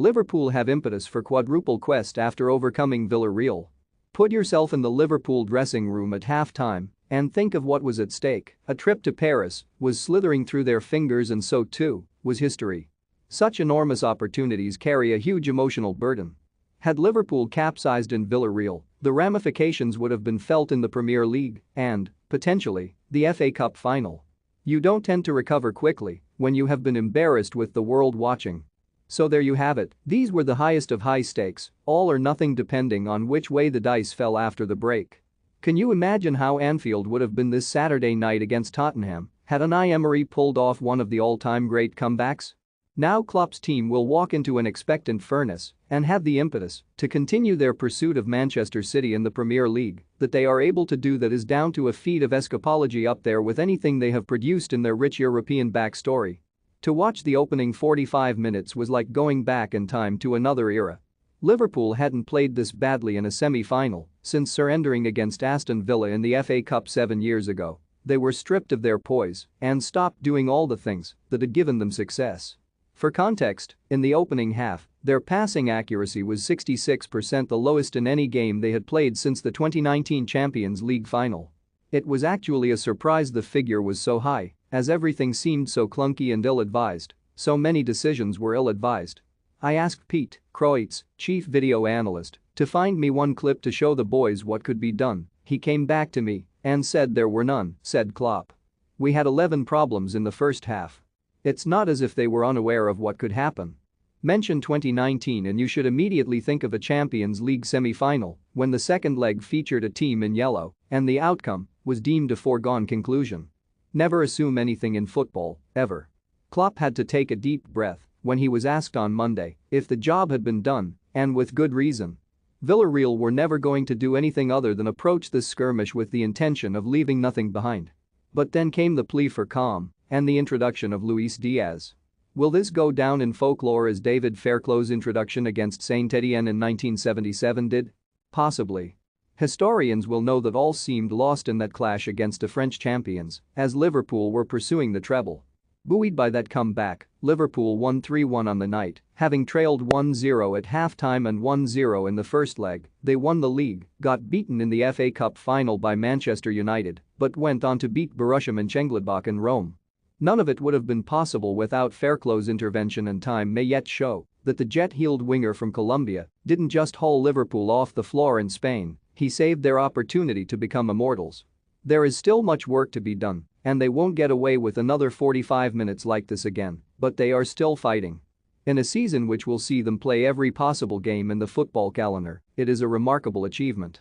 Liverpool have impetus for quadruple quest after overcoming Villarreal. Put yourself in the Liverpool dressing room at halftime and think of what was at stake. A trip to Paris was slithering through their fingers, and so too was history. Such enormous opportunities carry a huge emotional burden. Had Liverpool capsized in Villarreal, the ramifications would have been felt in the Premier League and, potentially, the FA Cup final. You don't tend to recover quickly when you have been embarrassed with the world watching. So there you have it, these were the highest of high stakes, all or nothing depending on which way the dice fell after the break. Can you imagine how Anfield would have been this Saturday night against Tottenham had Unai Emery pulled off one of the all-time great comebacks? Now Klopp's team will walk into an expectant furnace and have the impetus to continue their pursuit of Manchester City in the Premier League. That they are able to do that is down to a feat of escapology up there with anything they have produced in their rich European backstory. To watch the opening 45 minutes was like going back in time to another era. Liverpool hadn't played this badly in a semi-final since surrendering against Aston Villa in the FA Cup 7 years ago. They were stripped of their poise and stopped doing all the things that had given them success. For context, in the opening half, their passing accuracy was 66%, the lowest in any game they had played since the 2019 Champions League final. It was actually a surprise the figure was so high, as everything seemed so clunky and ill-advised. So many decisions were ill-advised. I asked Pete Croitz, chief video analyst, to find me one clip to show the boys what could be done. He came back to me and said there were none, said Klopp. We had 11 problems in the first half. It's not as if they were unaware of what could happen. Mention 2019 and you should immediately think of a Champions League semi-final when the second leg featured a team in yellow and the outcome was deemed a foregone conclusion. Never assume anything in football, ever. Klopp had to take a deep breath when he was asked on Monday if the job had been done, and with good reason. Villarreal were never going to do anything other than approach this skirmish with the intention of leaving nothing behind. But then came the plea for calm and the introduction of Luis Diaz. Will this go down in folklore as David Fairclough's introduction against Saint Etienne in 1977 did? Possibly. Historians will know that all seemed lost in that clash against the French champions as Liverpool were pursuing the treble. Buoyed by that comeback, Liverpool won 3-1 on the night, having trailed 1-0 at halftime and 1-0 in the first leg. They won the league, got beaten in the FA Cup final by Manchester United, but went on to beat Borussia Mönchengladbach in Rome. None of it would have been possible without Fairclough's intervention, and time may yet show that the jet-heeled winger from Colombia didn't just haul Liverpool off the floor in Spain, he saved their opportunity to become immortals. There is still much work to be done, and they won't get away with another 45 minutes like this again, but they are still fighting. In a season which will see them play every possible game in the football calendar, it is a remarkable achievement.